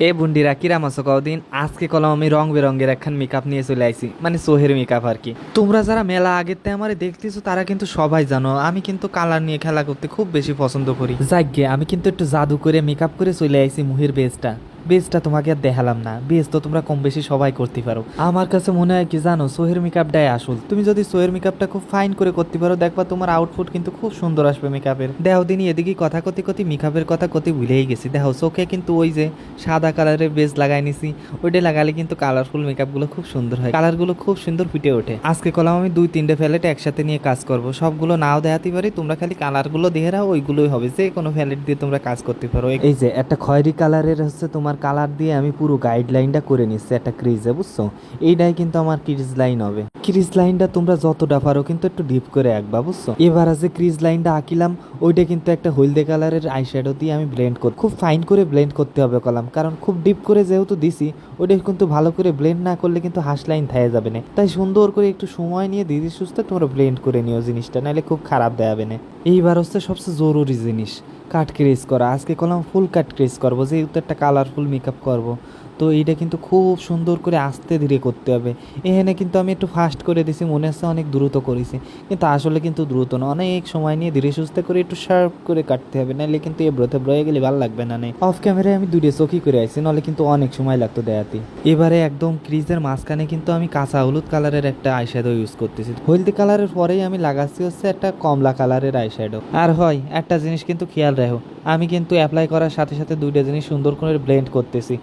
এ বুন্ডিরা কিরাম আছো কদিন আজকে কলম আমি রং বেরঙের একখান মেকআপ নিয়ে চলে আইছি, মানে সোহের মেকআপ আর কি। তোমরা যারা মেলা আগের তে আমারে দেখতেছো তারা কিন্তু সবাই জানো আমি কিন্তু কালার নিয়ে খেলা করতে খুব বেশি পছন্দ করি। যাক আমি কিন্তু একটু জাদু করে মেকআপ করে চলে আইছি মুহির বেসটা তোমাকে আর দেখালাম না, বেস তো তোমরা কম বেশি সবাই করতে পারো। আমার কাছে মনে হয় কি জানো, সোহের মেকআপটাই আসল। তুমি যদি সোহের মেকআপটা খুব ফাইন করে করতে পারো, দেখবা তোমার আউটপুট কিন্তু খুব সুন্দর আসবে মেকআপের। দেহ দিনই এদিকে কথা কতি কতি মেকআপের কথা কতি ভুলেই গেছি। দেখো চোখে কিন্তু ওই যে সাদা কালারের বেস লাগাই নিছি, ওইটা লাগালে কিন্তু কালারফুল মেকআপগুলো খুব সুন্দর হয়, কালারগুলো খুব সুন্দর ফুটে ওঠে। আজকে কলাম আমি 2-3টে প্যালেট একসাথে নিয়ে কাজ করব, সবগুলো নাও দেখাতে পারি, তোমরা খালি কালারগুলো দেখে রাখো, ওইগুলোই হবে, যে কোনো প্যালেট দিয়ে তোমরা কাজ করতে পারো। এই যে একটা খয়েরি কালারের হচ্ছে তোমার কালার দিয়ে আমি পুরো গাইডলাইনটা করে নিচ্ছি একটা ক্রিজে, বুঝছো? এইটাই কিন্তু আমার ক্রিজ লাইন হবে। ক্রিজ লাইনটা তোমরা যতটা পারো কিন্তু একটু ডিপ করে আঁকবা, বুঝছো? এবার যে ক্রিজ লাইনটা আঁকিলাম ওইটা কিন্তু একটা হলদে কালারের আইশ্যাডো দিয়ে আমি ব্লেন্ড করি, খুব ফাইন করে ব্লেন্ড করতে হবে কলাম, কারণ খুব ডিপ করে যেহেতু দিছি ওইটা কিন্তু ভালো করে ব্লেন্ড না করলে কিন্তু হাস লাইন থাকা যাবে না। তাই সুন্দর করে একটু সময় নিয়ে ধীরে সুস্থে তোমরা ব্লেন্ড করে নিও জিনিসটা, নাহলে খুব খারাপ দেখাবে না। এইবার হচ্ছে সবচেয়ে জরুরি জিনিস, কাট ক্রেজ করা। আজকে কলাম ফুল কাট ক্রেজ করবো, যেহেতু একটা কালারফুল মেকআপ করবো, তো এইটা কিন্তু খুব সুন্দর করে আস্তে ধীরে করতে হবে। এখানে কিন্তু আমি একটু ফাস্ট করে দিছি, মনে হচ্ছে অনেক দ্রুত করেছি, কিন্তু আসলে কিন্তু দ্রুত না, অনেক সময় নিয়ে ধীরে সুস্থে করে একটু শার্প করে কাটতে হবে, নাহলে কিন্তু এব্রোতে ব্রয়ে গেলে ভালো লাগবে না। নেই অফ ক্যামেরায় আমি দুটো চোখই করে আইছি, নাহলে কিন্তু অনেক সময় লাগতো দেখাতে। এবারে একদম ক্রিজের মাঝখানে কিন্তু আমি কাঁচা হলুদ কালারের একটা আইশ্যাডো ইউজ করতেছি। হলদি কালারের পরেই আমি লাগাচ্ছি হচ্ছে একটা কমলা কালারের আইশ্যাডো। আর হয় একটা জিনিস কিন্তু খেয়াল রাখো, আমি কিন্তু অ্যাপ্লাই করার সাথে সাথে দুইটা জিনিস সুন্দর করে ব্লেন্ড করতেছি,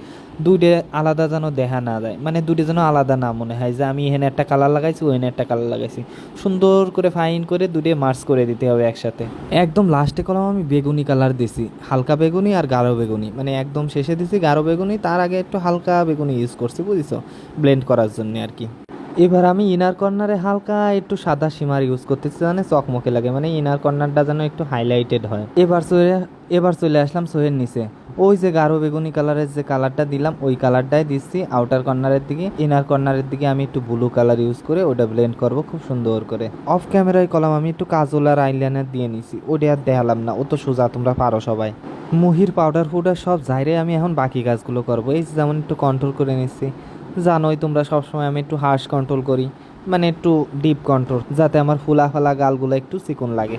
দুইটা আলাদা যেন দেখা না যায়, মানে দুইটা যেন আলাদা না মনে হয় যে আমি এখানে একটা কালার লাগাইছি ওখানে একটা কালার লাগাইছি। সুন্দর করে ফাইন করে দুটো মার্চ করে দিতে হবে একসাথে। একদম লাস্টে কলম আমি বেগুনি কালার দিছি, হালকা বেগুনি আর গাঢ় বেগুনি, মানে একদম শেষে দিছি গাঢ় বেগুনি, তার আগে একটু হালকা বেগুনি ইউজ করছি, বুঝিছো? ব্লেন্ড করার জন্য আর কি। এবার আমি ইনার কর্নারে হালকা একটু সাদা সীমার ইউজ করতেছি, মানে চকমকে লাগে, মানে ইনার কর্নারটা যেন একটু হাইলাইটেড হয়। এবার চলে আসলাম সোহের নিচে, ওই যে গাঢ় বেগুনি কালারের যে কালারটা দিলাম ওই কালারটাই দিচ্ছি আউটার কর্নারের দিকে। ইনার কর্নারের দিকে আমি একটু ব্লু কালার ইউজ করে ওটা ব্লেন্ড করব খুব সুন্দর করে। অফ ক্যামেরায় কলাম আমি একটু কাজল আর আইলাইনার দিয়ে নিছি, ওটা আর দেখালাম না, ও তো সোজা, তোমরা পারো সবাই। মুহির পাউডার ফুডার সব জায়রে আমি এখন বাকি কাজগুলো করবো। এই যেমন একটু কন্ট্রোল করে নিচ্ছি, জানোই তোমরা সবসময় আমি একটু হার্শ কন্ট্রোল করি, মানে একটু ডিপ কন্ট্রোল, যাতে আমার ফুলা ফালা গালগুলো একটু চিকন লাগে।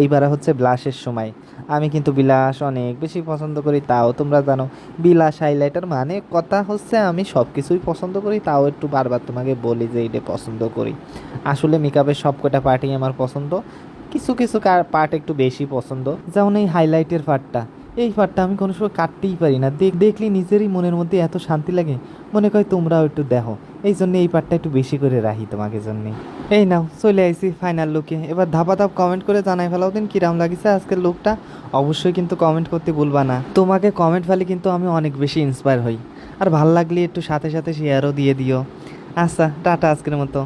এইবারে হচ্ছে ব্লাশের সময়। আমি কিন্তু বিলাস অনেক বেশি পছন্দ করি, তাও তোমরা জানো বিলাস হাইলাইটার মানে কথা হচ্ছে আমি সব কিছুই পছন্দ করি, তাও একটু বারবার তোমাকে বলি যে এইটা পছন্দ করি। আসলে মেকআপের সব কটা পার্টই আমার পছন্দ, কিছু কিছু পার্ট একটু বেশি পছন্দ, যেমন এই হাইলাইটের পার্টটা, এই পার্টটা আমি কোনো সময় কাটতেই পারি না, দেখলে নিজেরই মনের মধ্যে এত শান্তি লাগে, মনে হয় তোমরাও একটু দেখো, এই জন্য এই পার্টটা একটু বেশি করে রাখি তোমাকে জন্যে। এই নাও চলে আইসি ফাইনাল লুকে, এবার ধাপা ধাপ কমেন্ট করে জানাই ফেলাও দিন কিরাম লাগিছে আজকের লুকটা। অবশ্যই কিন্তু কমেন্ট করতে ভুলবা না, তোমাকে কমেন্ট ফেলে কিন্তু আমি অনেক বেশি ইন্সপায়ার হই, আর ভাল লাগলে একটু সাথে সাথে শেয়ারও দিয়ে দিও। আচ্ছা টাটা আজকের মতো।